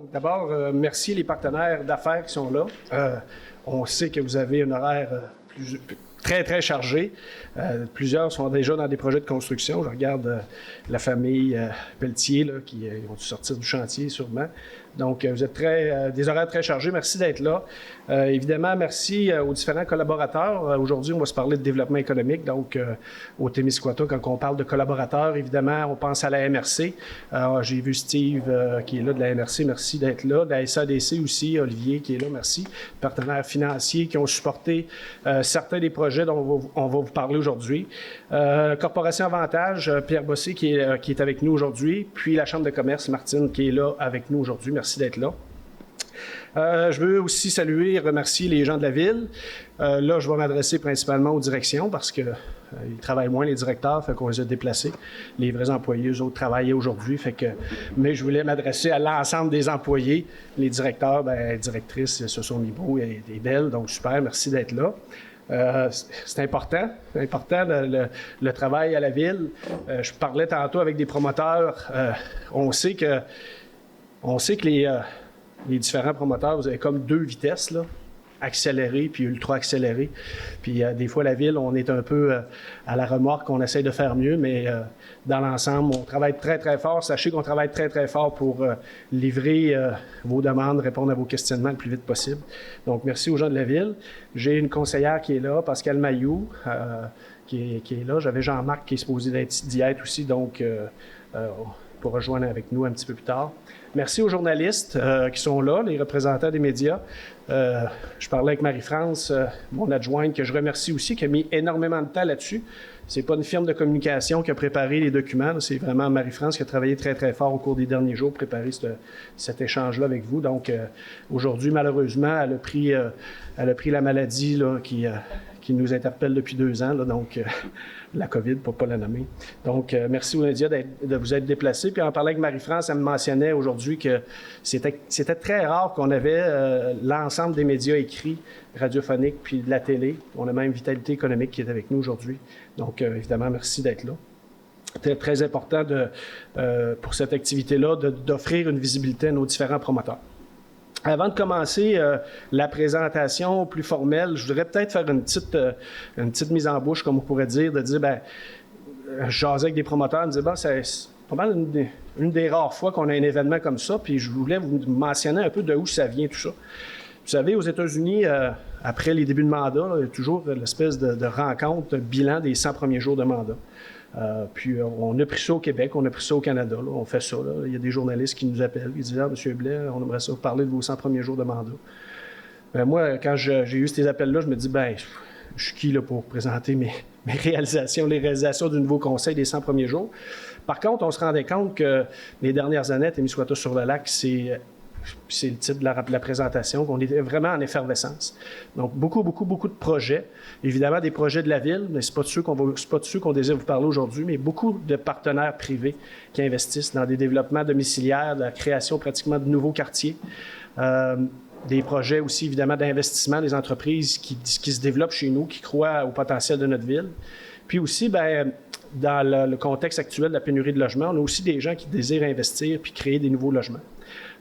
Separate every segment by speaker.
Speaker 1: Donc, d'abord, merci les partenaires d'affaires qui sont là. On sait que vous avez un horaire très, très chargé. Plusieurs sont déjà dans des projets de construction. Je regarde la famille Pelletier là, qui vont sortir du chantier sûrement. Donc, vous êtes des horaires très chargés. Merci d'être là. Évidemment, merci aux différents collaborateurs. Aujourd'hui, on va se parler de développement économique. Donc, au Témiscouata, quand on parle de collaborateurs, évidemment, on pense à la MRC. J'ai vu Steve qui est là de la MRC. Merci d'être là. De la SADC aussi, Olivier qui est là. Merci. Partenaires financiers qui ont supporté certains des projets dont on va vous parler aujourd'hui. Corporation Avantage, Pierre Bossé qui est avec nous aujourd'hui. Puis la Chambre de commerce, Martine, qui est là avec nous aujourd'hui. Merci d'être là. Je veux aussi saluer et remercier les gens de la ville. Là, je vais m'adresser principalement aux directions parce qu'ils travaillent moins, les directeurs, fait qu'on les a déplacés. Les vrais employés, eux autres, travaillaient aujourd'hui. Mais je voulais m'adresser à l'ensemble des employés. Les directeurs, directrices, se sont mis beaux et belles, donc super, merci d'être là. C'est important le travail à la ville. Je parlais tantôt avec des promoteurs. On sait que les différents promoteurs, vous avez comme deux vitesses, là, accélérée puis ultra-accélérée. Puis des fois, la ville, on est un peu à la remorque, on essaie de faire mieux, mais dans l'ensemble, on travaille très, très fort. Sachez qu'on travaille très, très fort pour livrer vos demandes, répondre à vos questionnements le plus vite possible. Donc, merci aux gens de la ville. J'ai une conseillère qui est là, Pascal Mailloux, qui est là. J'avais Jean-Marc qui est supposé d'y être aussi, donc pour rejoindre avec nous un petit peu plus tard. Merci aux journalistes qui sont là, les représentants des médias. Je parlais avec Marie-France, mon adjointe, que je remercie aussi, qui a mis énormément de temps là-dessus. C'est pas une firme de communication qui a préparé les documents, c'est vraiment Marie-France qui a travaillé très, très fort au cours des derniers jours pour préparer cet échange-là avec vous. Donc, aujourd'hui, malheureusement, elle a pris la maladie là, qui nous interpelle depuis 2 ans, là, donc la COVID, pour ne pas la nommer. Donc, merci aux médias de vous être déplacés. Puis en parlant avec Marie-France, elle me mentionnait aujourd'hui que c'était très rare qu'on avait l'ensemble des médias écrits, radiophoniques, puis de la télé. On a même Vitalité économique qui est avec nous aujourd'hui. Donc, évidemment, merci d'être là. C'était très important pour cette activité-là d'offrir une visibilité à nos différents promoteurs. Avant de commencer la présentation plus formelle, je voudrais peut-être faire une petite mise en bouche, comme on pourrait dire, de dire, je jasais avec des promoteurs, ils me disaient, c'est pas mal une des rares fois qu'on a un événement comme ça, puis je voulais vous mentionner un peu de où ça vient, tout ça. Vous savez, aux États-Unis, après les débuts de mandat, il y a toujours l'espèce de rencontre, bilan des 100 premiers jours de mandat. Puis on a pris ça au Québec, on a pris ça au Canada, là, on fait ça. Là. Il y a des journalistes qui nous appellent, qui disent « Ah, M. Blais, on aimerait ça vous parler de vos 100 premiers jours de mandat. » Moi, quand j'ai eu ces appels-là, je me dis « Je suis qui là, pour présenter mes réalisations, les réalisations du nouveau conseil des 100 premiers jours? » Par contre, on se rendait compte que les dernières années, à Témiscouata-sur-le-Lac, c'est le titre de la présentation, qu'on était vraiment en effervescence. Donc, beaucoup de projets. Évidemment, des projets de la ville, mais ce n'est pas de ceux qu'on désire vous parler aujourd'hui, mais beaucoup de partenaires privés qui investissent dans des développements domiciliaires, la création pratiquement de nouveaux quartiers. Des projets aussi, évidemment, d'investissement des entreprises qui se développent chez nous, qui croient au potentiel de notre ville. Puis aussi, dans le contexte actuel de la pénurie de logements, on a aussi des gens qui désirent investir puis créer des nouveaux logements.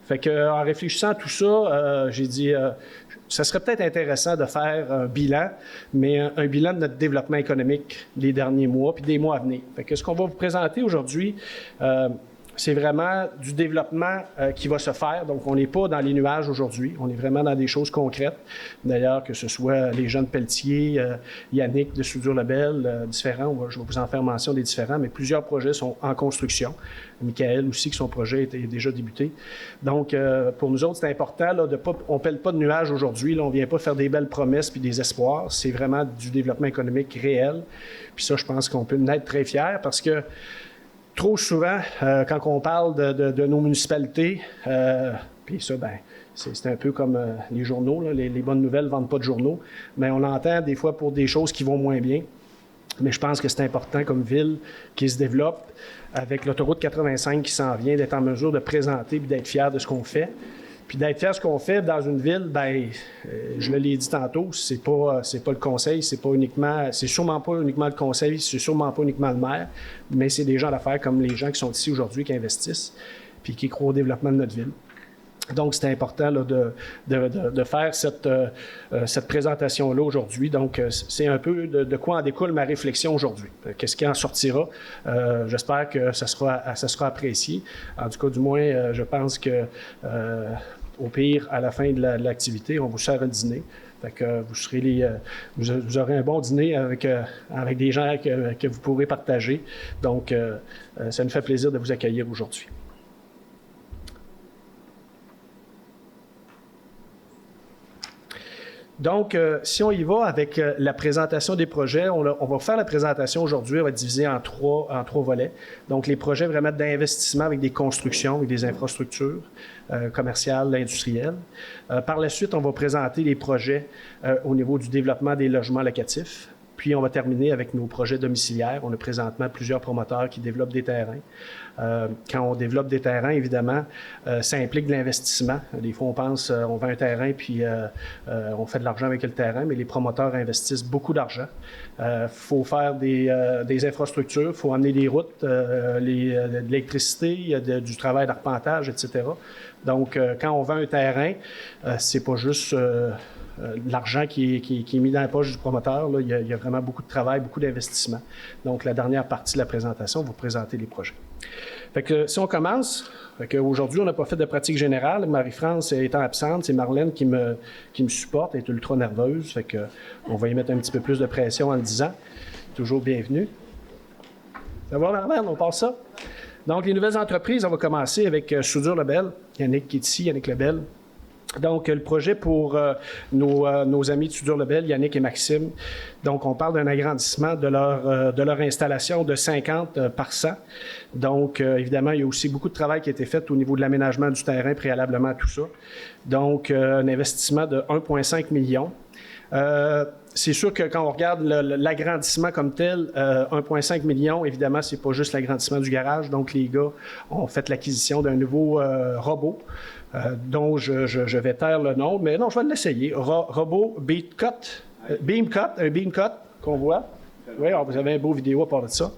Speaker 1: Fait qu'en réfléchissant à tout ça, j'ai dit, ça serait peut-être intéressant de faire un bilan, mais un bilan de notre développement économique des derniers mois puis des mois à venir. Fait que ce qu'on va vous présenter aujourd'hui, c'est vraiment du développement qui va se faire. Donc, on n'est pas dans les nuages aujourd'hui. On est vraiment dans des choses concrètes. D'ailleurs, que ce soit les gens de Pelletier, Yannick de Soudure-Lebel, différents, je vais vous en faire mention des différents, mais plusieurs projets sont en construction. Michael aussi, que son projet est déjà débuté. Donc, pour nous autres, c'est important, là, on ne pèle pas de nuages aujourd'hui. Là, on ne vient pas faire des belles promesses puis des espoirs. C'est vraiment du développement économique réel. Puis ça, je pense qu'on peut en être très fiers parce que trop souvent, quand on parle de nos municipalités, puis ça, c'est un peu comme les journaux, là, les bonnes nouvelles ne vendent pas de journaux, mais on entend des fois pour des choses qui vont moins bien. Mais je pense que c'est important comme ville qui se développe, avec l'autoroute 85 qui s'en vient, d'être en mesure de présenter et d'être fier de ce qu'on fait. Puis d'être fier de ce qu'on fait dans une ville, je l'ai dit tantôt, c'est pas le conseil, c'est sûrement pas uniquement le conseil, c'est sûrement pas uniquement le maire, mais c'est des gens d'affaires comme les gens qui sont ici aujourd'hui qui investissent puis qui croient au développement de notre ville. Donc, c'était important là, de faire cette présentation-là aujourd'hui. Donc, c'est un peu de quoi en découle ma réflexion aujourd'hui. Qu'est-ce qui en sortira? J'espère que ça sera apprécié. En tout cas, du moins, je pense que au pire, à la fin de l'activité, on vous sert un dîner. Fait que vous aurez un bon dîner avec des gens que vous pourrez partager. Donc, ça nous fait plaisir de vous accueillir aujourd'hui. Donc, si on y va avec la présentation des projets, on va faire la présentation aujourd'hui, on va être divisé en trois volets. Donc, les projets vraiment d'investissement avec des constructions, avec des infrastructures commerciales, industrielles. Par la suite, on va présenter les projets au niveau du développement des logements locatifs. Puis, on va terminer avec nos projets domiciliaires. On a présentement plusieurs promoteurs qui développent des terrains. Quand on développe des terrains, évidemment, ça implique de l'investissement. Des fois, on pense, on vend un terrain, puis on fait de l'argent avec le terrain, mais les promoteurs investissent beaucoup d'argent. Il faut faire des infrastructures, il faut amener des routes, de l'électricité, il y a du travail d'arpentage, etc. Donc, quand on vend un terrain, c'est pas juste l'argent qui est mis dans la poche du promoteur. Là, il y a vraiment beaucoup de travail, beaucoup d'investissement. Donc, la dernière partie de la présentation va vous présenter les projets. Fait que, si on commence, aujourd'hui, on n'a pas fait de pratique générale. Marie-France étant absente, c'est Marlène qui me supporte, elle est ultra nerveuse. Fait que, on va y mettre un petit peu plus de pression en le disant. Toujours bienvenue. Ça va, Marlène? On passe ça? Donc, les nouvelles entreprises, on va commencer avec Soudure Lebel. Yannick qui est ici, Yannick Lebel. Donc, le projet pour nos amis de Soudure Lebel, Yannick et Maxime. Donc, on parle d'un agrandissement de leur installation de 50 par 100. Donc, évidemment, il y a aussi beaucoup de travail qui a été fait au niveau de l'aménagement du terrain préalablement à tout ça. Donc, un investissement de 1,5 million. C'est sûr que quand on regarde l'agrandissement comme tel, 1,5 million, évidemment, c'est pas juste l'agrandissement du garage. Donc, les gars ont fait l'acquisition d'un nouveau robot. Dont je vais taire le nom, mais non, je vais l'essayer. Robot Beam Cut qu'on voit. Oui, alors vous avez un beau vidéo à part de ça.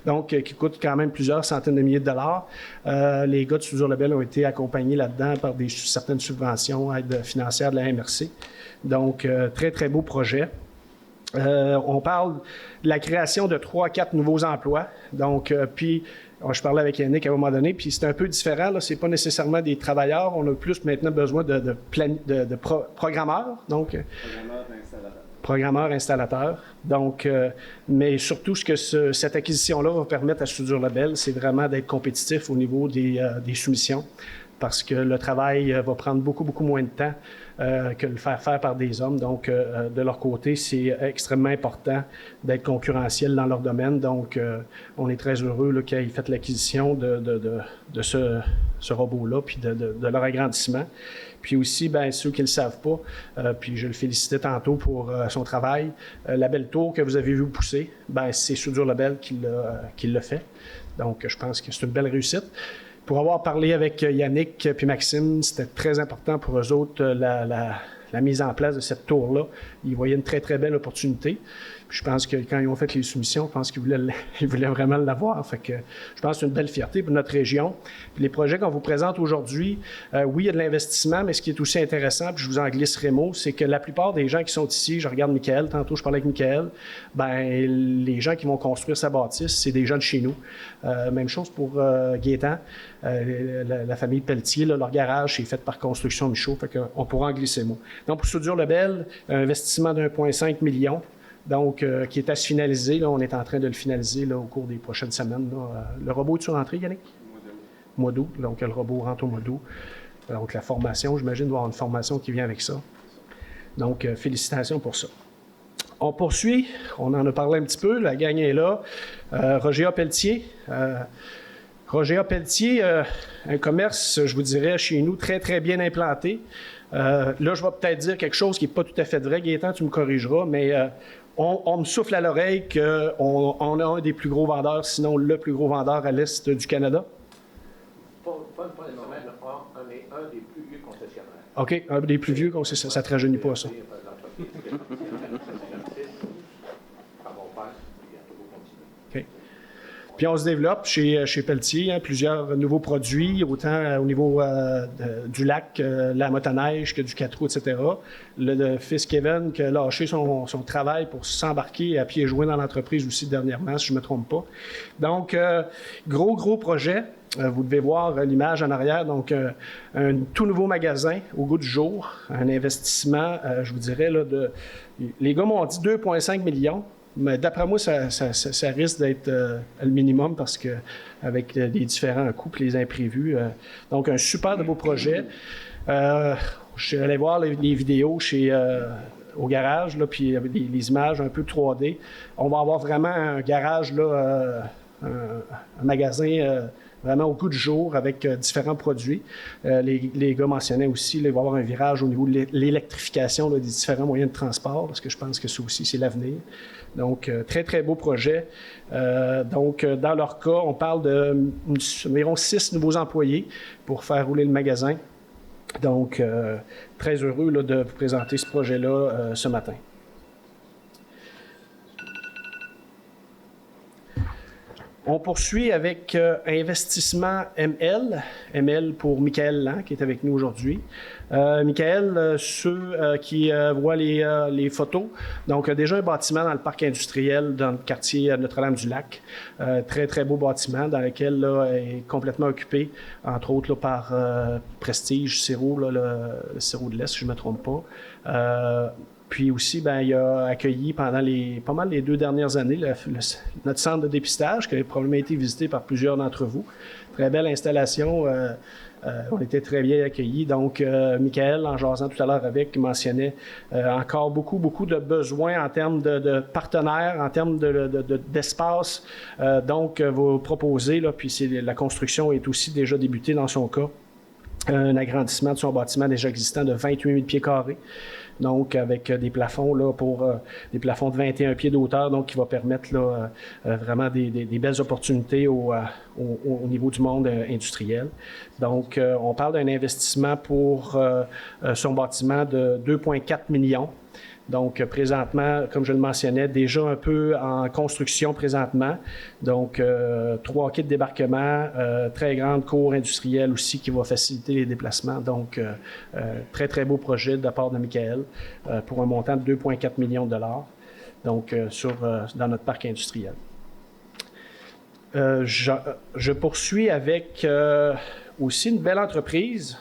Speaker 1: Donc, qui coûte quand même plusieurs centaines de milliers de dollars. Les gars de Soudure Lebel ont été accompagnés là-dedans par certaines subventions, aides financières de la MRC. Donc, très, très beau projet. On parle de la création de 3 à 4 nouveaux emplois. Donc, puis, je parlais avec Yannick à un moment donné, puis c'est un peu différent. Ce n'est pas nécessairement des travailleurs. On a plus maintenant besoin de programmeurs. Donc, programmeurs, installateurs. Donc, mais surtout, ce que cette acquisition-là va permettre à Soudure Lebel, c'est vraiment d'être compétitif au niveau des soumissions, parce que le travail va prendre beaucoup, beaucoup moins de temps que le faire par des hommes. Donc, de leur côté, c'est extrêmement important d'être concurrentiel dans leur domaine. Donc, on est très heureux qu'ils aient fait l'acquisition de ce robot-là, puis de leur agrandissement. Puis aussi, bien, ceux qui ne le savent pas, puis je le félicitais tantôt pour son travail, la belle tour que vous avez vu pousser, bien, c'est Soudure Lebel qui l'a fait. Donc, je pense que c'est une belle réussite. Pour avoir parlé avec Yannick puis Maxime, c'était très important pour eux autres la mise en place de cette tour-là. Ils voyaient une très, très belle opportunité. Puis je pense que quand ils ont fait les soumissions, je pense qu'ils voulaient vraiment l'avoir. Fait que je pense que c'est une belle fierté pour notre région. Puis les projets qu'on vous présente aujourd'hui, oui, il y a de l'investissement, mais ce qui est aussi intéressant, puis je vous en glisserai mot, c'est que la plupart des gens qui sont ici, je regarde Michael, tantôt je parlais avec Michael, bien, les gens qui vont construire sa bâtisse, c'est des gens de chez nous. Même chose pour Gaétan, la famille Pelletier, là, leur garage est fait par Construction Michaud, fait qu'on pourra en glisser mot. Donc, pour Soudure Lebel, un investissement de 1,5 million. Donc, qui est à se finaliser. Là, on est en train de le finaliser là, au cours des prochaines semaines. Là. Le robot est-tu rentré, Yannick? Mois d'août. Donc, le robot rentre au mois d'août. Donc, la formation, j'imagine, doit y avoir une formation qui vient avec ça. Donc, félicitations pour ça. On poursuit. On en a parlé un petit peu. La gang est là. Roger A. Pelletier. Roger A. Pelletier, un commerce, je vous dirais, chez nous, très, très bien implanté. Là, je vais peut-être dire quelque chose qui n'est pas tout à fait vrai. Gaétan, tu me corrigeras, mais on me souffle à l'oreille qu'on a un des plus gros vendeurs, sinon le plus gros vendeur à l'est du Canada.
Speaker 2: Pas nécessairement, on est un des plus vieux concessionnaires.
Speaker 1: OK, un des plus vieux concessionnaires. Ça ne te rajeunit pas, ça.
Speaker 2: OK.
Speaker 1: Puis on se développe chez Pelletier, hein, plusieurs nouveaux produits, autant au niveau du lac, la motoneige que du 4 roues, etc. Le fils Kevin qui a lâché son travail pour s'embarquer à pieds joints dans l'entreprise aussi dernièrement, si je ne me trompe pas. Donc, gros projet. Vous devez voir l'image en arrière. Donc, un tout nouveau magasin au goût du jour, un investissement, je vous dirais, là, les gars m'ont dit 2,5 millions. Mais d'après moi, ça risque d'être le minimum parce que avec les différents coûts et les imprévus. Donc, un super de beau projet. Je suis allé voir les vidéos au garage, là, puis les images un peu 3D. On va avoir vraiment un garage, là, un magasin vraiment au goût du jour avec différents produits. Les gars mentionnaient aussi, là, il va y avoir un virage au niveau de l'électrification des différents moyens de transport, parce que je pense que ça aussi, c'est l'avenir. Donc, très beau projet. Donc, dans leur cas, on parle d'environ 6 nouveaux employés pour faire rouler le magasin. Donc, très heureux là, de vous présenter ce projet-là ce matin. On poursuit avec Investissement ML. ML pour Michael Lang, qui est avec nous aujourd'hui. Michael, ceux qui voient les photos, donc déjà un bâtiment dans le parc industriel dans le quartier Notre-Dame-du-Lac. Très beau bâtiment dans lequel là, est complètement occupé, entre autres là, par Prestige Sirop, là, le sirop de l'Est, si je ne me trompe pas. Puis aussi, il a accueilli pendant pas mal les 2 dernières années notre centre de dépistage qui a probablement été visité par plusieurs d'entre vous. Très belle installation. On était très bien accueillis. Donc, Michael, en jasant tout à l'heure avec, mentionnait encore beaucoup de besoins en termes de partenaires, en termes d'espace. Donc, vous proposez, là, puis la construction est aussi déjà débutée dans son cas, un agrandissement de son bâtiment déjà existant de 28 000 pieds carrés. Donc, avec des plafonds là, des plafonds de 21 pieds d'auteur, donc qui va permettre là, vraiment des belles opportunités au niveau du monde industriel. Donc, on parle d'un investissement pour son bâtiment de 2,4 millions. Donc, présentement, comme je le mentionnais, déjà un peu en construction présentement. Donc, 3 quais de débarquement, très grande cour industrielle aussi qui va faciliter les déplacements. Donc, très beau projet de la part de Michael pour un montant de 2,4 millions de dollars. Donc, dans notre parc industriel. Je poursuis avec aussi une belle entreprise,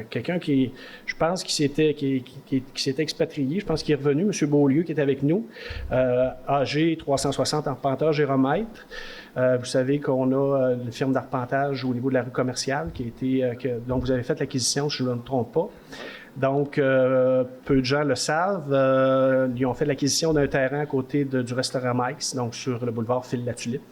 Speaker 1: quelqu'un qui, je pense, qui s'était expatrié, je pense qu'il est revenu, M. Beaulieu, qui est avec nous, AG 360 Arpenteur Géromètre. Vous savez qu'on a une firme d'arpentage au niveau de la rue commerciale dont vous avez fait l'acquisition, si je ne me trompe pas. Donc, peu de gens le savent. Ils ont fait l'acquisition d'un terrain à côté du restaurant Mike's, donc sur le boulevard Phil-la-Tulipe.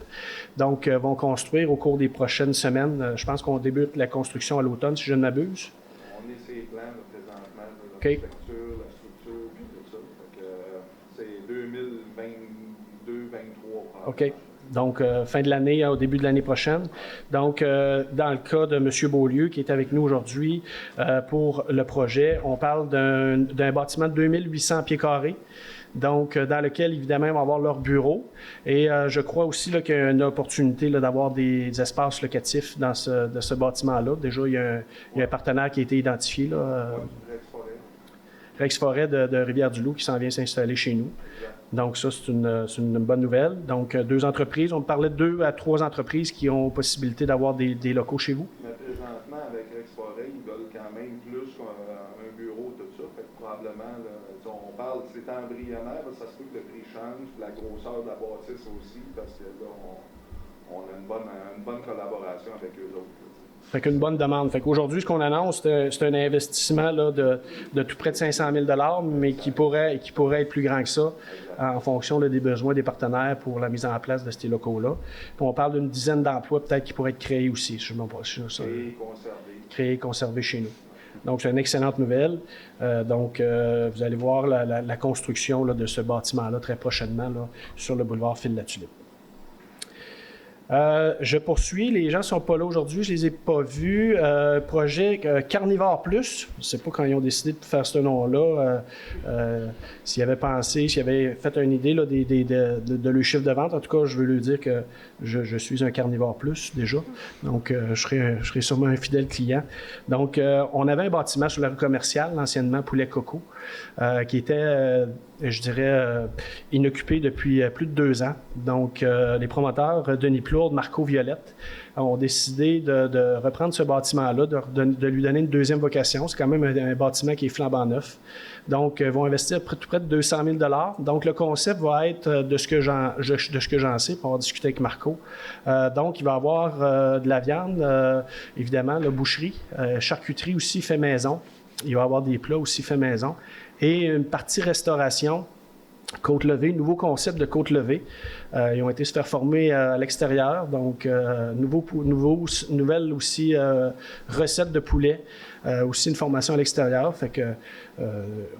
Speaker 1: Donc, vont construire au cours des prochaines semaines. Je pense qu'on débute la construction à l'automne, si je ne m'abuse.
Speaker 3: On est sur les plans là, présentement, de
Speaker 1: Okay.
Speaker 3: l'architecture, la structure, puis tout ça. C'est 2022-2023.
Speaker 1: OK. Donc, fin de l'année, au début de l'année prochaine. Donc, dans le cas de M. Beaulieu, qui est avec nous aujourd'hui pour le projet, on parle d'un bâtiment de 2800 pieds carrés. Donc, dans lequel, évidemment, ils vont avoir leur bureau. Et je crois aussi qu'il y a une opportunité là, d'avoir des espaces locatifs dans ce bâtiment-là. Déjà, il y a un partenaire qui a été identifié, là, Rex Forêt de Rivière-du-Loup, qui s'en vient s'installer chez nous. Donc, ça, c'est une bonne nouvelle. Donc, 2 entreprises. On parlait de 2 à 3 entreprises qui ont possibilité d'avoir des locaux chez vous.
Speaker 3: Mais présentement, avec Rex Forêt, ils veulent quand même plus un bureau, tout ça. Fait que probablement, là, on parle, c'est embryonnaire, ça se peut que le prix change, la grosseur de la bâtisse aussi, parce que là, on a une bonne collaboration avec eux autres.
Speaker 1: Fait qu'une bonne demande. Fait qu'aujourd'hui, ce qu'on annonce, c'est un investissement là, de tout près de 500 000 $, mais qui pourrait être plus grand que ça en fonction là, des besoins des partenaires pour la mise en place de ces locaux-là. Puis on parle d'une dizaine d'emplois peut-être qui pourraient être créés aussi, je ne sais pas ça. Créés et conservés chez nous. Donc, c'est une excellente nouvelle. Donc, vous allez voir la construction là, de ce bâtiment-là très prochainement là, sur le boulevard Phil-la-Tulipe. Je poursuis. Les gens ne sont pas là aujourd'hui. Je ne les ai pas vus. Projet Carnivore Plus. Je ne sais pas quand ils ont décidé de faire ce nom-là. S'ils avaient pensé, s'ils avaient fait une idée là, de leur chiffre de vente. En tout cas, je veux leur dire que je suis un Carnivore Plus déjà. Donc, je serai sûrement un fidèle client. Donc, on avait un bâtiment sur la rue commerciale, anciennement Poulet Coco, qui était, je dirais, inoccupé depuis plus de 2 ans. Donc, les promoteurs, Denis Plourde, Marco Violette, ont décidé de reprendre ce bâtiment-là, de lui donner une deuxième vocation. C'est quand même un bâtiment qui est flambant neuf. Donc, ils vont investir tout près de 200 000 $. Donc, le concept va être, de ce que j'en sais, pour avoir discuté avec Marco. Donc, il va y avoir de la viande, évidemment, la boucherie, charcuterie aussi fait maison. Il va y avoir des plats aussi fait maison. Et une partie restauration, côte levée, nouveau concept de côte levée. Ils ont été se faire former à l'extérieur, donc nouvelle aussi recette de poulet, aussi une formation à l'extérieur. Fait que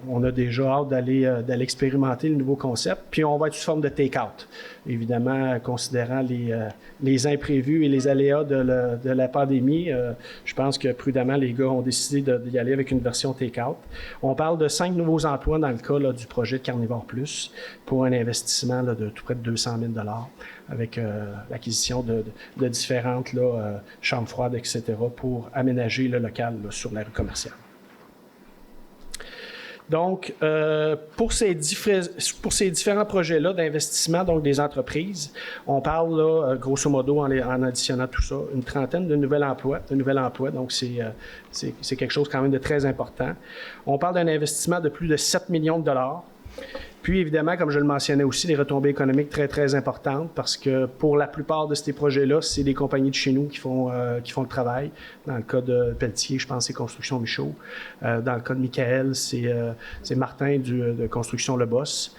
Speaker 1: on a déjà hâte d'aller expérimenter le nouveau concept. Puis on va être sous forme de take-out, évidemment, considérant les imprévus et les aléas de la pandémie. Je pense que prudemment, les gars ont décidé d'y aller avec une version take-out. On parle de 5 nouveaux emplois dans le cas là, du projet de Carnivore Plus pour un investissement là, de tout près de 200 000 $, avec l'acquisition de différentes chambres froides, etc., pour aménager le local là, sur la rue commerciale. Donc, pour ces différents projets-là d'investissement, donc des entreprises, on parle là, grosso modo, en additionnant tout ça, une trentaine de nouveaux emplois. Donc, c'est quelque chose quand même de très important. On parle d'un investissement de plus de 7 millions de $. Puis, évidemment, comme je le mentionnais aussi, des retombées économiques très, très importantes parce que pour la plupart de ces projets-là, c'est des compagnies de chez nous qui font le travail. Dans le cas de Pelletier, je pense que c'est Construction Michaud. Dans le cas de Michael, c'est Martin de Construction Le Boss.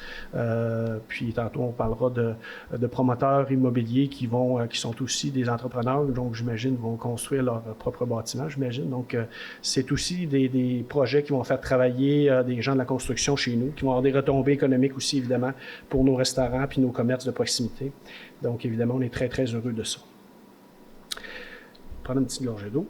Speaker 1: Puis, tantôt, on parlera de promoteurs immobiliers qui sont aussi des entrepreneurs, donc j'imagine vont construire leur propre bâtiment, j'imagine. Donc, c'est aussi des projets qui vont faire travailler des gens de la construction chez nous, qui vont avoir des retombées économiques aussi, évidemment, pour nos restaurants puis nos commerces de proximité. Donc, évidemment, on est très, très heureux de ça. Prendre une petite gorgée d'eau.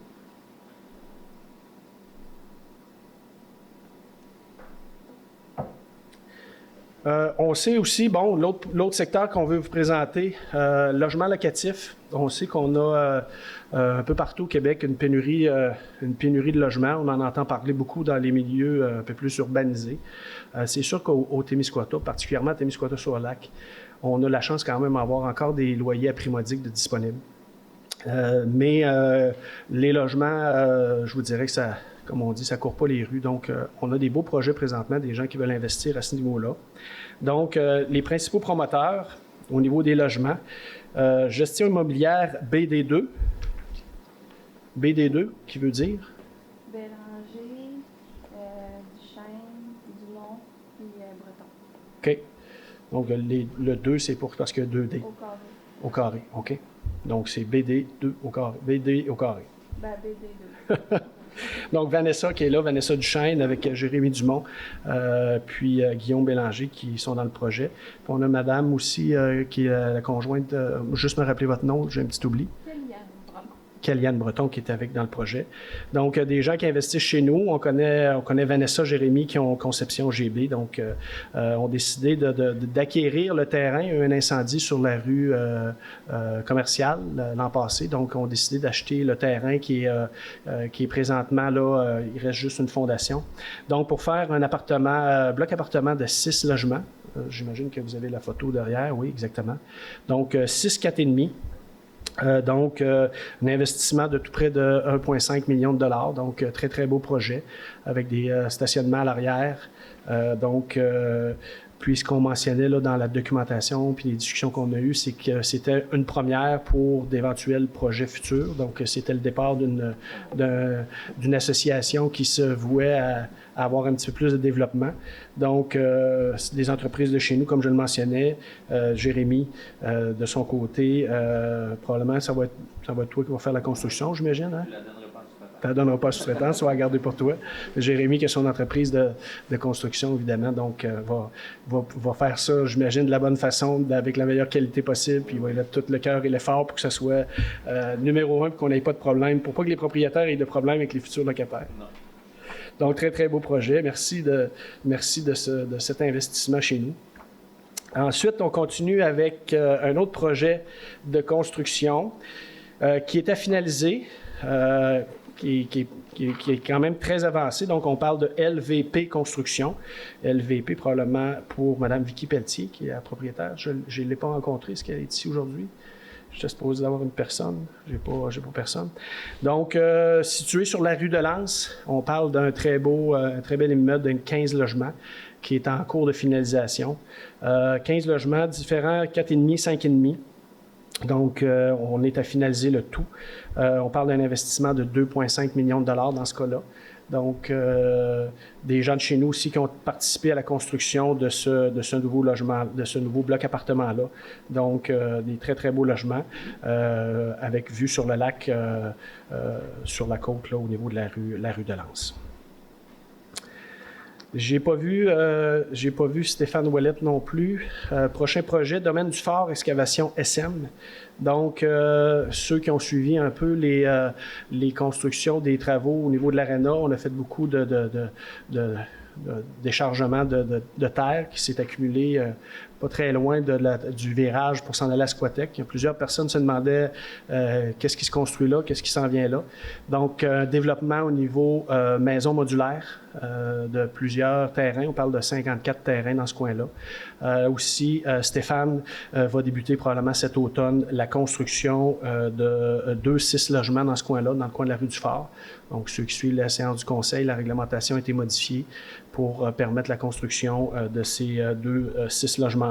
Speaker 1: On sait aussi, bon, l'autre secteur qu'on veut vous présenter, logement locatif. On sait qu'on a un peu partout au Québec une pénurie de logements. On en entend parler beaucoup dans les milieux un peu plus urbanisés. C'est sûr qu'au Témiscouata, particulièrement à Témiscouata-sur-Lac, on a la chance quand même d'avoir encore des loyers à prix modique de disponibles. Mais les logements, je vous dirais que ça, comme on dit, ça ne court pas les rues. Donc, on a des beaux projets présentement, des gens qui veulent investir à ce niveau-là. Donc, les principaux promoteurs au niveau des logements, gestion immobilière BD2. BD2, qui veut dire?
Speaker 4: Bélanger, Duchesne, Dumont, puis Breton.
Speaker 1: OK. Donc, le 2, c'est parce que 2D.
Speaker 4: Au carré.
Speaker 1: Au carré, OK. Donc, c'est BD2 au carré. BD au carré.
Speaker 4: Ben, BD2.
Speaker 1: Donc, Vanessa qui est là, Vanessa Duchesne avec Jérémy Dumont, puis Guillaume Bélanger qui sont dans le projet. Puis on a madame aussi qui est la conjointe, juste me rappeler votre nom, j'ai un petit oubli. Kellyanne Breton qui est avec dans le projet. Donc, des gens qui investissent chez nous. On connaît Vanessa, Jérémy qui ont Conception GB. Donc, ont décidé d'acquérir le terrain. Il y a eu un incendie sur la rue commerciale l'an passé. Donc, ont décidé d'acheter le terrain qui est présentement là. Il reste juste une fondation. Donc, pour faire un bloc appartement de 6 logements. J'imagine que vous avez la photo derrière. Oui, exactement. Donc, 6 4,5. Donc, un investissement de tout près de 1,5 million de $. Donc, très, très beau projet avec des stationnements à l'arrière. Puis, ce qu'on mentionnait là, dans la documentation puis les discussions qu'on a eues, c'est que c'était une première pour d'éventuels projets futurs. Donc, c'était le départ d'une association qui se vouait à avoir un petit peu plus de développement. Donc, des entreprises de chez nous, comme je le mentionnais, Jérémy, de son côté, probablement, ça va être toi qui va faire la construction, j'imagine. Hein? Tu ne donneras pas à sous-traitant, tu vas la garder pour toi. Jérémy, qui a son entreprise de construction, évidemment, donc va faire ça, j'imagine, de la bonne façon, avec la meilleure qualité possible, puis il va y mettre tout le cœur et l'effort pour que ça soit numéro 1, pour qu'on n'ait pas de problème, pour pas que les propriétaires aient de problème avec les futurs locataires. Non. Donc, très, très beau projet. Merci de cet investissement chez nous. Ensuite, on continue avec un autre projet de construction qui est à finaliser, qui est quand même très avancé. Donc, on parle de LVP Construction. LVP, probablement pour Mme Vicky Pelletier, qui est la propriétaire. Je ne l'ai pas rencontrée. Est-ce qu'elle est ici aujourd'hui? Je suis supposé d'avoir une personne. Je n'ai pas personne. Donc, situé sur la rue de Lens, on parle d'un très bel immeuble de 15 logements qui est en cours de finalisation. 15 logements différents, 4,5, 5,5. Donc, on est à finaliser le tout. On parle d'un investissement de 2,5 millions de dollars dans ce cas-là. Donc, des gens de chez nous aussi qui ont participé à la construction de ce nouveau logement, de ce nouveau bloc appartement-là. Donc, des très, très beaux logements avec vue sur le lac, sur la côte, là, au niveau de la rue de Lens. J'ai pas vu Stéphane Ouellette non plus. Prochain projet, Domaine du Fort, excavation SM. Donc, ceux qui ont suivi un peu les constructions des travaux au niveau de l'aréna, on a fait beaucoup de déchargement de terre qui s'est accumulé pas très loin du virage pour s'en aller à Squatec. Il y a plusieurs personnes se demandaient qu'est-ce qui se construit là, qu'est-ce qui s'en vient là. Donc, développement au niveau maison modulaire de plusieurs terrains. On parle de 54 terrains dans ce coin-là. Aussi, Stéphane va débuter probablement cet automne la construction de 2-6 logements dans ce coin-là, dans le coin de la rue du Fort. Donc, ceux qui suivent la séance du conseil, la réglementation a été modifiée pour permettre la construction de ces 6 logements-là.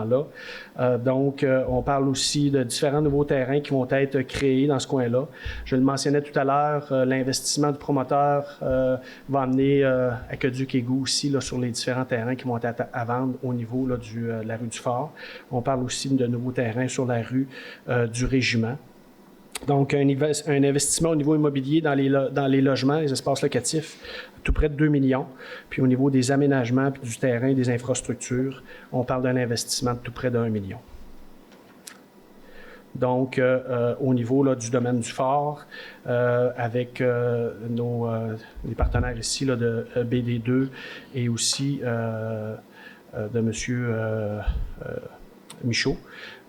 Speaker 1: Donc, on parle aussi de différents nouveaux terrains qui vont être créés dans ce coin-là. Je le mentionnais tout à l'heure, l'investissement du promoteur va amener Aqueduc et Goût aussi là, sur les différents terrains qui vont être à vendre au niveau là, de la rue du Fort. On parle aussi de nouveaux terrains sur la rue du Régiment. Donc, un investissement au niveau immobilier dans les logements, les espaces locatifs, tout près de 2 millions. Puis au niveau des aménagements, puis du terrain, des infrastructures, on parle d'un investissement de tout près de 1 million. Donc, au niveau là, du domaine du Fort, avec les partenaires ici là, de BD2 et aussi de M. Michaud,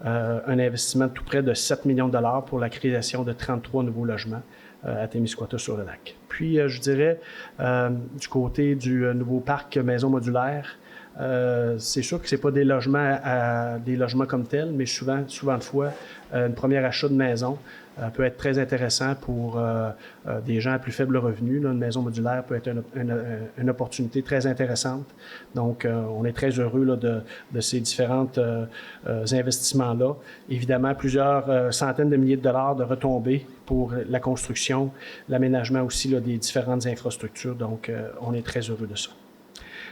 Speaker 1: un investissement de tout près de 7 millions de dollars pour la création de 33 nouveaux logements à Témiscouata-sur-le-Lac. Puis, je dirais, du côté du nouveau parc maison modulaire, c'est sûr que ce n'est pas des logements comme tels, mais souvent de fois, une première achat de maison peut être très intéressant pour des gens à plus faible revenu. Là, une maison modulaire peut être une opportunité très intéressante. Donc, on est très heureux là, de ces différents investissements-là. Évidemment, plusieurs centaines de milliers de dollars de retombées pour la construction, l'aménagement aussi là, des différentes infrastructures. Donc, on est très heureux de ça.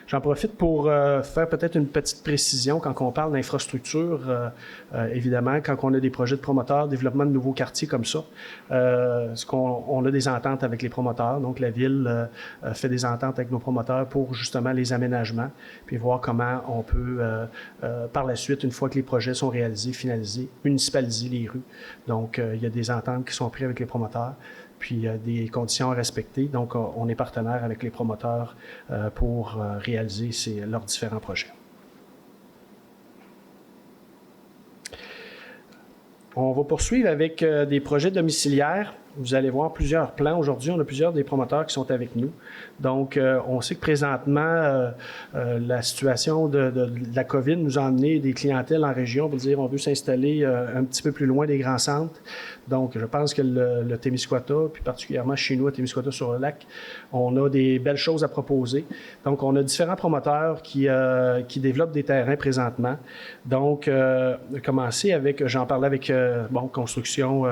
Speaker 1: J'en profite pour faire peut-être une petite précision quand on parle d'infrastructure. Évidemment, quand on a des projets de promoteurs, développement de nouveaux quartiers comme ça, on a des ententes avec les promoteurs. Donc, la Ville fait des ententes avec nos promoteurs pour justement les aménagements, puis voir comment on peut, par la suite, une fois que les projets sont réalisés, finalisés, municipaliser les rues. Donc, il y a des ententes qui sont prises avec les promoteurs, puis des conditions à respecter. Donc, on est partenaire avec les promoteurs pour réaliser leurs différents projets. On va poursuivre avec des projets domiciliaires. Vous allez voir plusieurs plans. Aujourd'hui, on a plusieurs des promoteurs qui sont avec nous. Donc, on sait que présentement, la situation de la COVID nous a amené des clientèles en région. On veut dire, on veut s'installer un petit peu plus loin des grands centres. Donc, je pense que le Témiscouata, puis particulièrement chez nous à Témiscouata-sur-le-Lac, on a des belles choses à proposer. Donc, on a différents promoteurs qui développent des terrains présentement. Donc, commencer avec, j'en parlais avec Construction,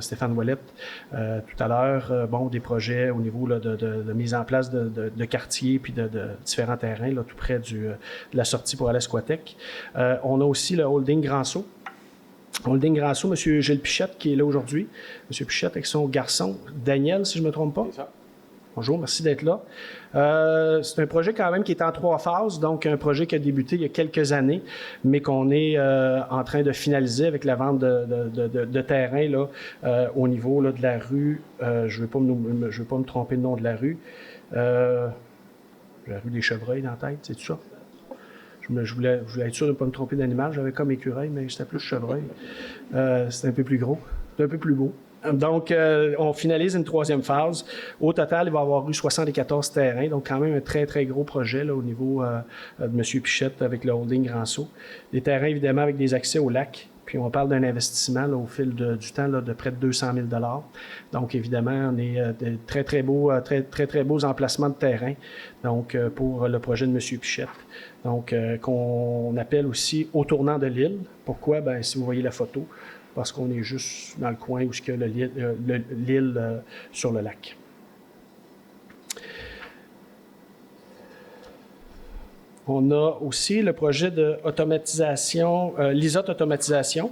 Speaker 1: Stéphane Ouellette, tout à l'heure, des projets au niveau là, de mise en place de quartiers puis de différents terrains là, tout près de la sortie pour aller à Squatec. On a aussi le Holding Grand-Sault. Holding Grand-Sault, M. Gilles Pichette qui est là aujourd'hui. M. Pichette avec son garçon, Daniel, si je ne me trompe pas.
Speaker 2: C'est ça.
Speaker 1: Bonjour, merci d'être là. C'est un projet quand même qui est en 3 phases, donc un projet qui a débuté il y a quelques années, mais qu'on est en train de finaliser avec la vente de terrain là, au niveau là, de la rue, je ne veux pas me tromper le nom de la rue, la rue des Chevreuils dans la tête, c'est tout ça? Je voulais être sûr de ne pas me tromper d'animal, j'avais comme écureuil, mais c'était plus chevreuil. C'est un peu plus gros, c'est un peu plus beau. Donc, on finalise une 3e phase. Au total, il va y avoir eu 74 terrains, donc quand même un très, très gros projet là, au niveau de M. Pichette avec le holding Grand Sault. Des terrains, évidemment, avec des accès au lac. Puis, on parle d'un investissement là, au fil du temps là, de près de 200 000 $. Donc, évidemment, on est de très, très beaux emplacements de terrain donc, pour le projet de M. Pichette. Donc, qu'on appelle aussi au tournant de l'île. Pourquoi? Bien, si vous voyez la photo, parce qu'on est juste dans le coin où il y a l'île sur le lac. On a aussi le projet d'automatisation, Lisotte Automatisation.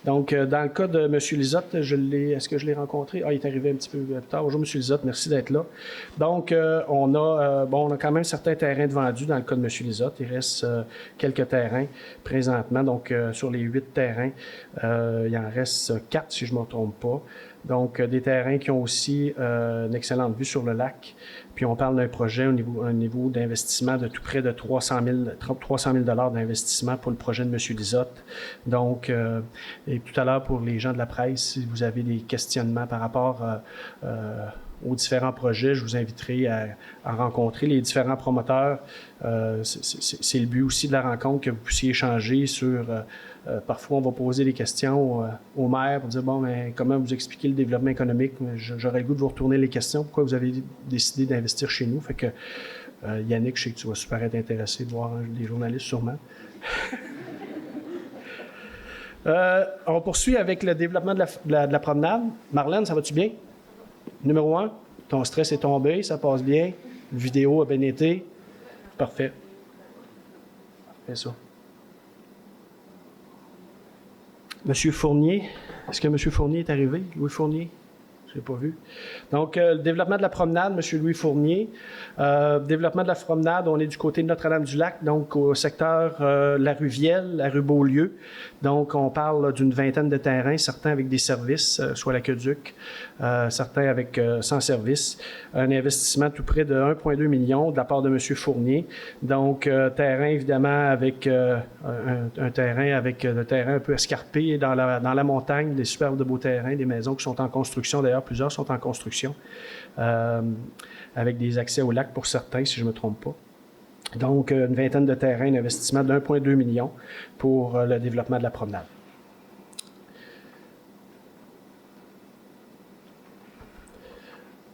Speaker 1: Donc, dans le cas de M. Lisotte, est-ce que je l'ai rencontré? Ah, il est arrivé un petit peu plus tard. Bonjour, M. Lisotte, merci d'être là. Donc, on a quand même certains terrains de vendus dans le cas de M. Lisotte. Il reste quelques terrains présentement. Donc, sur les 8 terrains, il en reste 4, si je ne me trompe pas. Donc, des terrains qui ont aussi une excellente vue sur le lac. Puis, on parle d'un projet au niveau d'investissement de tout près de 300 000 $ d'investissement pour le projet de M. Lisotte. Donc, et tout à l'heure, pour les gens de la presse, si vous avez des questionnements par rapport aux différents projets, je vous inviterai à rencontrer les différents promoteurs. C'est le but aussi de la rencontre, que vous puissiez échanger sur... parfois, on va poser des questions au maire pour dire, bon, mais comment vous expliquez le développement économique? J'aurais le goût de vous retourner les questions. Pourquoi vous avez décidé d'investir chez nous? Fait que, Yannick, je sais que tu vas super être intéressé de voir des journalistes sûrement. On poursuit avec le développement de la promenade. Marlène, ça va-tu bien? Numéro 1, ton stress est tombé, ça passe bien. La vidéo a bien été. Parfait. Fais ça. Monsieur Fournier, est-ce que M. Fournier est arrivé? Louis Fournier? Je ne l'ai pas vu. Donc, le développement de la promenade, M. Louis Fournier. Développement de la promenade, on est du côté de Notre-Dame-du-Lac, donc au secteur la rue Vielle, la rue Beaulieu. Donc, on parle d'une vingtaine de terrains, certains avec des services, soit l'aqueduc, certains avec sans service. Un investissement tout près de 1,2 million de la part de M. Fournier. Donc, terrain, évidemment, avec un terrain avec le terrain un peu escarpé dans la montagne, des superbes de beaux terrains, des maisons qui sont en construction. D'ailleurs, plusieurs sont en construction, avec des accès au lac pour certains, si je ne me trompe pas. Donc, une vingtaine de terrains, un investissement de 1,2 million pour le développement de la promenade.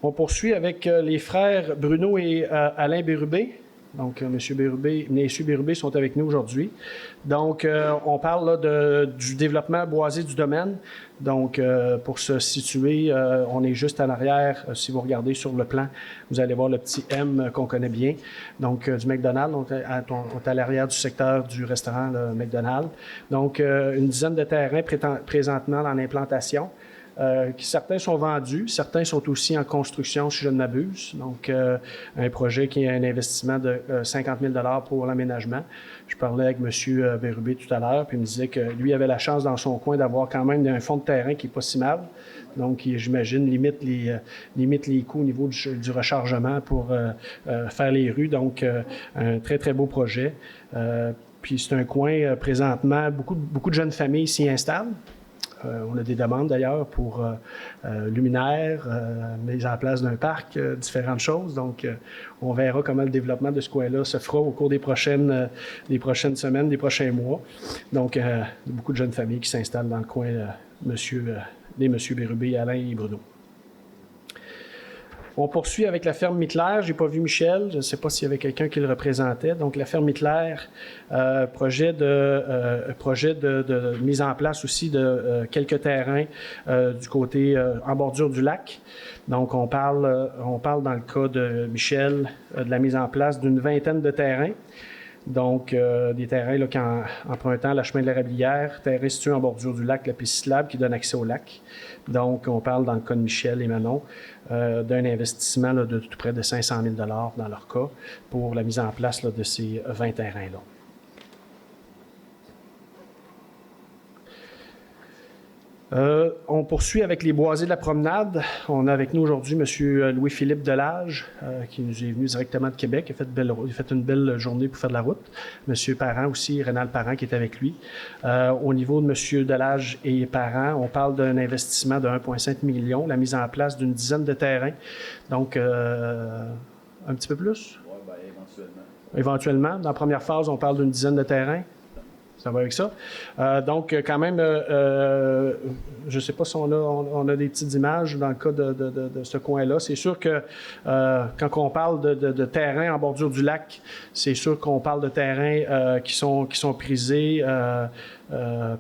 Speaker 1: On poursuit avec les frères Bruno et Alain Bérubé. Donc, M. Bérubé sont avec nous aujourd'hui. Donc, on parle là, du développement boisé du domaine. Donc, pour se situer, on est juste en arrière. Si vous regardez sur le plan, vous allez voir le petit M qu'on connaît bien. Donc, du McDonald's. On est à l'arrière du secteur du restaurant le McDonald's. Donc, une dizaine de terrains présentement en implantation. Certains sont vendus, certains sont aussi en construction, si je ne m'abuse. Donc, un projet qui a un investissement de 50 000 $ pour l'aménagement. Je parlais avec M. Bérubé tout à l'heure, puis il me disait que lui avait la chance dans son coin d'avoir quand même un fond de terrain qui n'est pas si mal. Donc, j'imagine, limite les coûts au niveau du rechargement pour faire les rues. Donc, un très, très beau projet. Puis, c'est un coin, présentement, beaucoup de jeunes familles s'y installent. On a des demandes d'ailleurs pour luminaires, mise en place d'un parc, différentes choses. Donc, on verra comment le développement de ce coin-là se fera au cours des prochaines semaines, des prochains mois. Donc, beaucoup de jeunes familles qui s'installent dans le coin des M. Bérubé, Alain et Bruno. On poursuit avec la ferme Mittler. Je n'ai pas vu Michel. Je ne sais pas s'il y avait quelqu'un qui le représentait. Donc, la ferme Mittler, projet de mise en place aussi de quelques terrains du côté en bordure du lac. Donc, on parle dans le cas de Michel de la mise en place d'une vingtaine de terrains. Donc, des terrains là, empruntant la chemin de l'Érablière, terrain situé en bordure du lac, la piste cyclable qui donne accès au lac. Donc, on parle dans le cas de Michel et Manon d'un investissement là, de tout près de 500 000 $ dans leur cas pour la mise en place là, de ces 20 terrains-là. On poursuit avec les boisés de la promenade. On a avec nous aujourd'hui M. Louis-Philippe Delage, qui nous est venu directement de Québec. Il a fait une belle journée pour faire de la route. M. Parent aussi, Rénal Parent, qui est avec lui. Au niveau de M. Delage et Parent, on parle d'un investissement de 1,5 million, la mise en place d'une dizaine de terrains. Donc, un petit peu plus?
Speaker 5: Oui, bien, éventuellement.
Speaker 1: Éventuellement. Dans la première phase, on parle d'une dizaine de terrains. Ça va avec ça. Donc, quand même, je ne sais pas si on a des petites images dans le cas de ce coin-là. C'est sûr que quand on parle de terrain en bordure du lac, c'est sûr qu'on parle de terrains qui sont prisés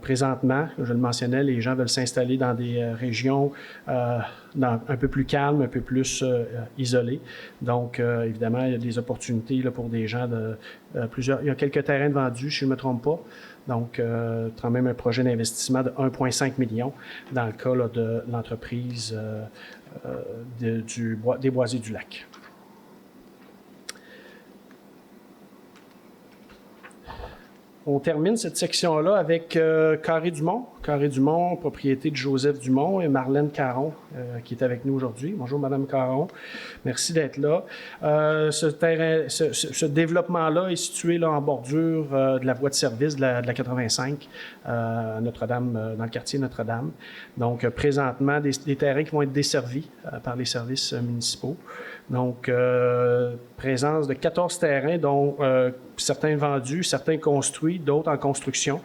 Speaker 1: présentement. Je le mentionnais, les gens veulent s'installer dans des régions un peu plus calmes, un peu plus isolées. Donc, évidemment, il y a des opportunités là, pour des gens plusieurs. Il y a quelques terrains de vendus, si je ne me trompe pas. Donc, quand même un projet d'investissement de 1,5 million dans le cas là, de l'entreprise des Boisés du Lac. On termine cette section-là avec Carré-Dumont. Carré-Dumont, propriété de Joseph Dumont et Marlène Caron, qui est avec nous aujourd'hui. Bonjour, Madame Caron. Merci d'être là. Ce développement-là est situé là, en bordure de la voie de service de la 85, Notre-Dame, dans le quartier Notre-Dame. Donc, présentement, des terrains qui vont être desservis par les services municipaux. Donc, présence de 14 terrains, dont certains vendus, certains construits, d'autres en construction.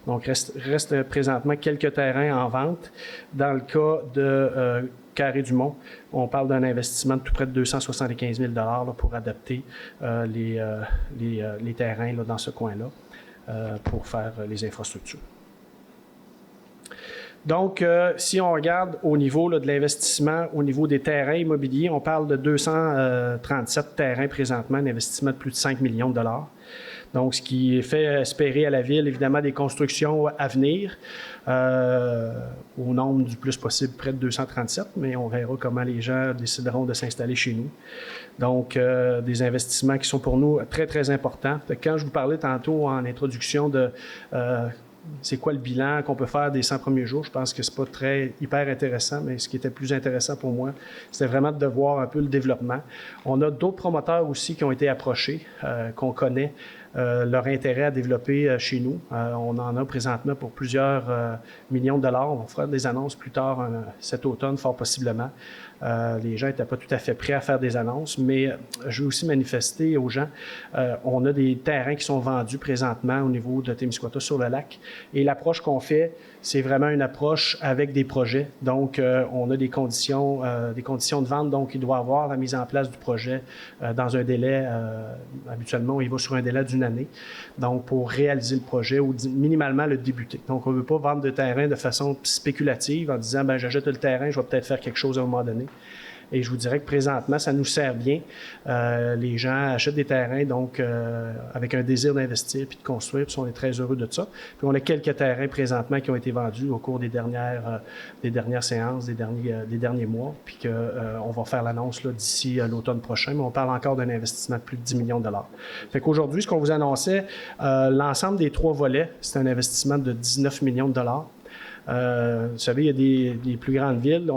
Speaker 1: Donc, reste présentement quelques terrains en vente. Dans le cas de Carré-Dumont, on parle d'un investissement de tout près de 275 000 $ là, pour adapter les terrains là, dans ce coin-là pour faire les infrastructures. Donc, si on regarde au niveau là, de l'investissement, au niveau des terrains immobiliers, on parle de 237 terrains présentement, un investissement de plus de 5 millions de $. Donc, ce qui fait espérer à la Ville, évidemment, des constructions à venir au nombre du plus possible, près de 237, mais on verra comment les gens décideront de s'installer chez nous. Donc, des investissements qui sont pour nous très, très importants. Quand je vous parlais tantôt en introduction de c'est quoi le bilan qu'on peut faire des 100 premiers jours, je pense que c'est pas hyper intéressant, mais ce qui était plus intéressant pour moi, c'était vraiment de voir un peu le développement. On a d'autres promoteurs aussi qui ont été approchés, qu'on connaît, leur intérêt à développer chez nous. On en a présentement pour plusieurs millions de $. On va faire des annonces plus tard cet automne, fort possiblement. Les gens n'étaient pas tout à fait prêts à faire des annonces, mais je veux aussi manifester aux gens, on a des terrains qui sont vendus présentement au niveau de Témiscouata sur le lac. Et l'approche qu'on fait, c'est vraiment une approche avec des projets. Donc, on a des conditions de vente. Donc, il doit y avoir la mise en place du projet dans un délai, habituellement, il va sur un délai d'une année. Donc, pour réaliser le projet ou minimalement le débuter. Donc, on ne veut pas vendre de terrain de façon spéculative en disant, ben j'achète le terrain, je vais peut-être faire quelque chose à un moment donné. Et je vous dirais que présentement, ça nous sert bien. Les gens achètent des terrains, donc avec un désir d'investir puis de construire, puis on est très heureux de ça. Puis on a quelques terrains présentement qui ont été vendus au cours des dernières séances, des derniers mois, puis qu'on va faire l'annonce là, d'ici l'automne prochain, mais on parle encore d'un investissement de plus de 10 millions de $. Fait qu'aujourd'hui, ce qu'on vous annonçait, l'ensemble des 3 volets, c'est un investissement de 19 millions de $. Vous savez, il y a des plus grandes villes,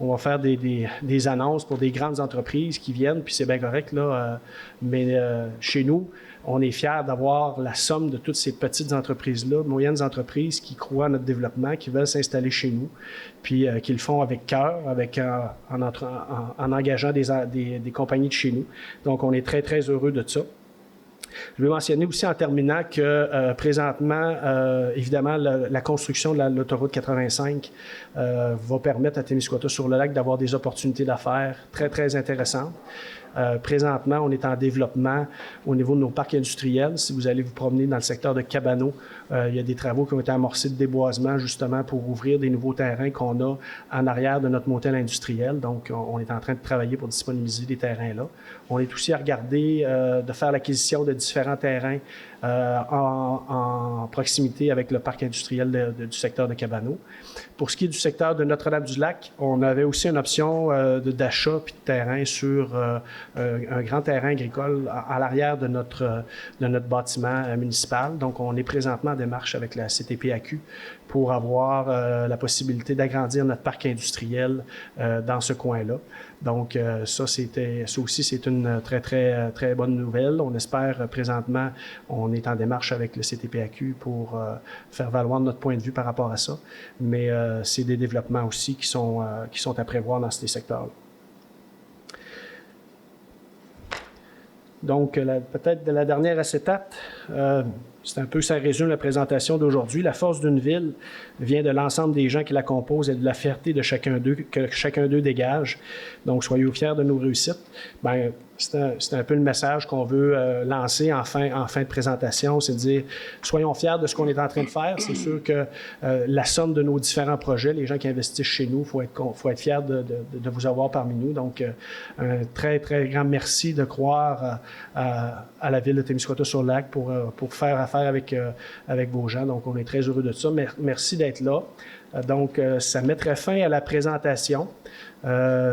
Speaker 1: on va faire des annonces pour des grandes entreprises qui viennent, puis c'est bien correct, là. Mais chez nous, on est fiers d'avoir la somme de toutes ces petites entreprises-là, moyennes entreprises qui croient à notre développement, qui veulent s'installer chez nous, puis qui le font avec cœur, en engageant des compagnies de chez nous. Donc, on est très, très heureux de ça. Je vais mentionner aussi en terminant que présentement, évidemment, la construction de l'autoroute 85 va permettre à Témiscouata sur le lac d'avoir des opportunités d'affaires très, très intéressantes. Présentement, on est en développement au niveau de nos parcs industriels. Si vous allez vous promener dans le secteur de Cabano, il y a des travaux qui ont été amorcés de déboisement justement pour ouvrir des nouveaux terrains qu'on a en arrière de notre motel industriel. Donc, on est en train de travailler pour disponibiliser des terrains là. On est aussi à regarder de faire l'acquisition de différents terrains en proximité avec le parc industriel du secteur de Cabano. Pour ce qui est du secteur de Notre-Dame-du-Lac, on avait aussi une option d'achat puis de terrain sur un grand terrain agricole à l'arrière de notre bâtiment municipal. Donc, on est présentement en démarche avec la CTPAQ pour avoir la possibilité d'agrandir notre parc industriel dans ce coin-là. Donc, ça aussi, c'est une très, très, très bonne nouvelle. On espère présentement, on est en démarche avec le CTPAQ pour faire valoir notre point de vue par rapport à ça. Mais c'est des développements aussi qui sont à prévoir dans ces secteurs-là. Donc, peut-être de la dernière acétate, c'est un peu, ça résume la présentation d'aujourd'hui. La force d'une ville vient de l'ensemble des gens qui la composent et de la fierté de chacun d'eux, que chacun d'eux dégage. Donc, soyez fiers de nos réussites. Bien, c'est un peu le message qu'on veut lancer en fin de présentation, c'est de dire, soyons fiers de ce qu'on est en train de faire. C'est sûr que la somme de nos différents projets, les gens qui investissent chez nous, faut être fiers de vous avoir parmi nous. Donc, un très, très grand merci de croire à la ville de Témiscouata-sur-le-Lac pour faire affaire avec vos gens. Donc, on est très heureux de ça. Merci d'être là. Donc, ça mettrait fin à la présentation.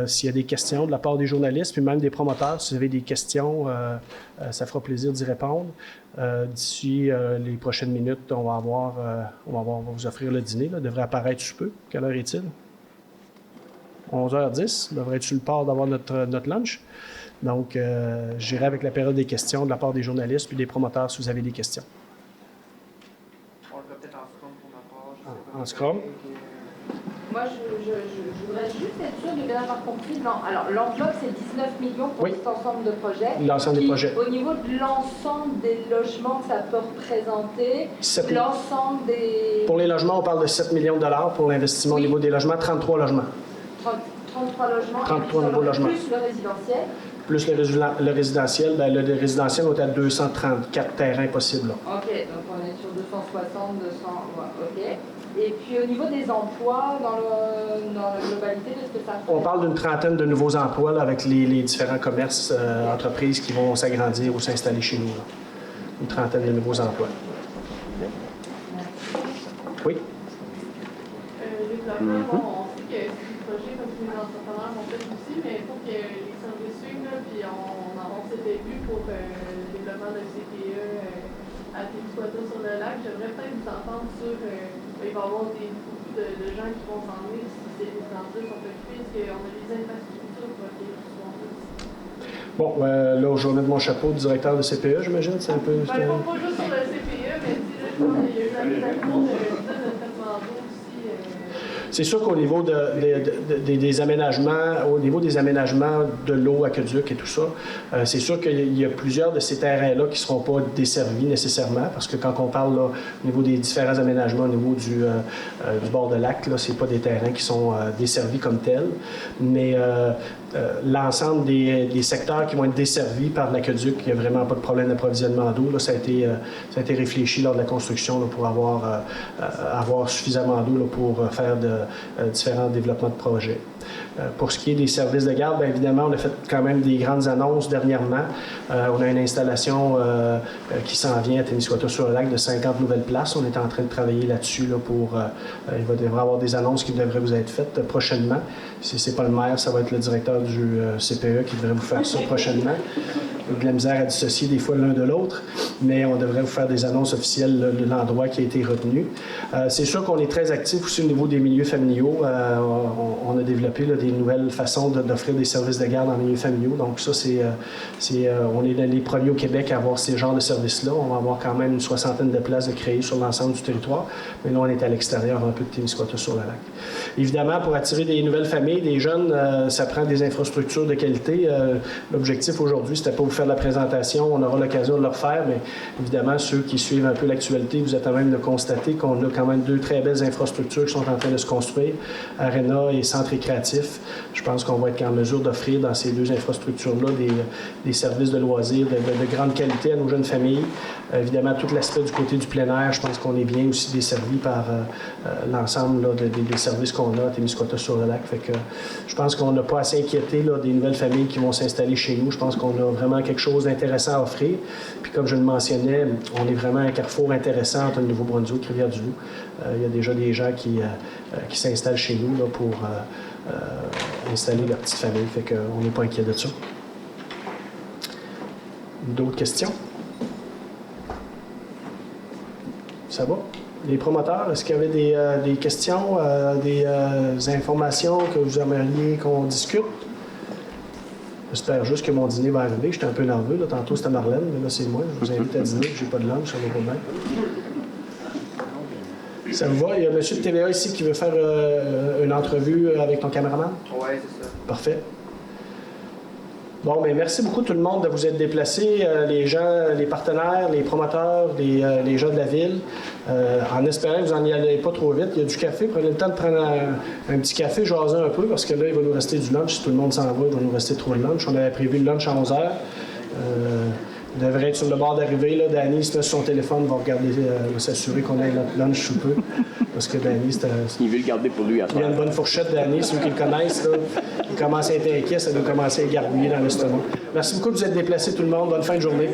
Speaker 1: S'il y a des questions de la part des journalistes, puis même des promoteurs, si vous avez des questions, ça fera plaisir d'y répondre. D'ici les prochaines minutes, on va vous offrir le dîner. Là, devrait apparaître sous peu. Quelle heure est-il? 11h10. On devrait être sur le port d'avoir notre lunch. Donc, j'irai avec la période des questions de la part des journalistes puis des promoteurs si vous avez des questions.
Speaker 5: On le fait peut-être en Scrum pour ma part.
Speaker 1: En Scrum?
Speaker 6: Moi, je voudrais juste être sûr de bien avoir compris. Alors, l'enveloppe, c'est 19 millions pour cet ensemble de projets.
Speaker 1: L'ensemble des projets.
Speaker 6: Au niveau de l'ensemble des logements que ça peut représenter, l'ensemble des...
Speaker 1: Pour les logements, on parle de 7 millions de dollars pour l'investissement au niveau des logements, 33 logements.
Speaker 6: 33 logements.
Speaker 1: 33 nouveaux logements.
Speaker 6: Plus le résidentiel.
Speaker 1: Plus le résidentiel, bien, le résidentiel, on est à 234 terrains possibles. Là.
Speaker 6: OK, donc on est sur 260, 200, ouais, OK. Et puis au niveau des emplois, dans la globalité de ce que ça fait? On parle
Speaker 1: d'une trentaine de nouveaux emplois là, avec les différents commerces, entreprises qui vont s'agrandir ou s'installer chez nous. Là. Une trentaine de nouveaux emplois. Oui?
Speaker 7: Développement, on sait que c'est des projets comme les entrepreneurs ont fait aussi, mais il faut que les services suivent, puis on avance le début pour le développement d'un CPE à Témiscouata-sur-le-Lac. J'aimerais peut-être vous entendre sur, il va y avoir beaucoup de gens qui vont s'en venir si ces résidences sont occupées. Est-ce qu'on a des infrastructures pour accueillir tout ce monde-là?
Speaker 1: Bon, là, je vais mettre mon chapeau de directeur de CPE, j'imagine. C'est un peu.
Speaker 7: Pas juste sur le CPE, mais je pense qu'il y a eu un traitement de traitement d'eau aussi.
Speaker 1: C'est sûr qu'au niveau des aménagements, de l'eau, aqueduc et tout ça, c'est sûr qu'il y a plusieurs de ces terrains-là qui ne seront pas desservis nécessairement, parce que quand on parle là, au niveau des différents aménagements, au niveau du bord de lac, ce n'est pas des terrains qui sont desservis comme tels, mais l'ensemble des secteurs qui vont être desservis par l'aqueduc, il n'y a vraiment pas de problème d'approvisionnement d'eau. Là, ça a été réfléchi lors de la construction là, pour avoir suffisamment d'eau là, pour faire différents développements de projets. Pour ce qui est des services de garde, bien évidemment, on a fait quand même des grandes annonces dernièrement. On a une installation qui s'en vient à Témiscouata-sur-le-Lac de 50 nouvelles places. On est en train de travailler là-dessus là, il devrait y avoir des annonces qui devraient vous être faites prochainement. Si ce n'est pas le maire, ça va être le directeur du CPE qui devrait vous faire ça prochainement. De la misère à dissocier des fois l'un de l'autre, mais on devrait vous faire des annonces officielles là, de l'endroit qui a été retenu. C'est sûr qu'on est très actifs aussi au niveau des milieux familiaux. On a développé là, des nouvelles façons d'offrir des services de garde en milieux familiaux. Donc ça, on est les premiers au Québec à avoir ces genres de services-là. On va avoir quand même une 60aine de places de créer sur l'ensemble du territoire, mais là, on est à l'extérieur un peu de Témiscouata-sur-le-Lac. Évidemment, pour attirer des nouvelles familles, des jeunes, ça prend des infrastructures de qualité. L'objectif aujourd'hui, c'était pas vous faire la présentation, on aura l'occasion de le refaire, mais évidemment, ceux qui suivent un peu l'actualité, vous êtes à même de constater qu'on a quand même 2 très belles infrastructures qui sont en train de se construire, Arena et centre récréatif. Je pense qu'on va être en mesure d'offrir dans ces 2 infrastructures-là des services de loisirs de grande qualité à nos jeunes familles. Évidemment, tout l'aspect du côté du plein air, je pense qu'on est bien aussi desservi par l'ensemble là, des services qu'on a à Témiscouata-sur-le-Lac. Fait que je pense qu'on n'a pas à s'inquiéter là, des nouvelles familles qui vont s'installer chez nous. Je pense qu'on a vraiment quelque chose d'intéressant à offrir. Puis comme je le mentionnais, on est vraiment un carrefour intéressant entre le Nouveau-Brunswick et Rivière-du-Loup. Il y a déjà des gens qui s'installent chez nous là, pour installer leur petite famille. Fait qu'on n'est pas inquiet de ça. D'autres questions? Ça va? Les promoteurs, est-ce qu'il y avait des questions, des informations que vous aimeriez qu'on discute? J'espère juste que mon dîner va arriver. J'étais un peu nerveux. Là. Tantôt, c'était Marlène, mais là, c'est moi. Je vous invite à dîner. Je n'ai pas de lunch, ça va pas bien. Ça vous va? Il y a M. de TVA ici qui veut faire une entrevue avec ton caméraman?
Speaker 5: Oui, c'est ça.
Speaker 1: Parfait. Bon, bien, merci beaucoup tout le monde de vous être déplacés, les gens, les partenaires, les promoteurs, les gens de la ville. En espérant que vous n'en y allez pas trop vite. Il y a du café. Prenez le temps de prendre un petit café, jaser un peu, parce que là, il va nous rester du lunch. Si tout le monde s'en va, il va nous rester trop de lunch. On avait prévu le lunch à 11h. Il devrait être sur le bord d'arrivée. Là, Danny, sur son téléphone, va regarder, va s'assurer qu'on ait notre lunch sous peu. Parce que Danny,
Speaker 2: il veut le garder pour lui à
Speaker 1: il y a une bonne fourchette, Danny. Ceux qui le connaissent, là, ils commencent à être inquiets. Ça doit commencer à gargouiller dans l'estomac. Merci beaucoup de vous être déplacés, tout le monde. Bonne fin de journée.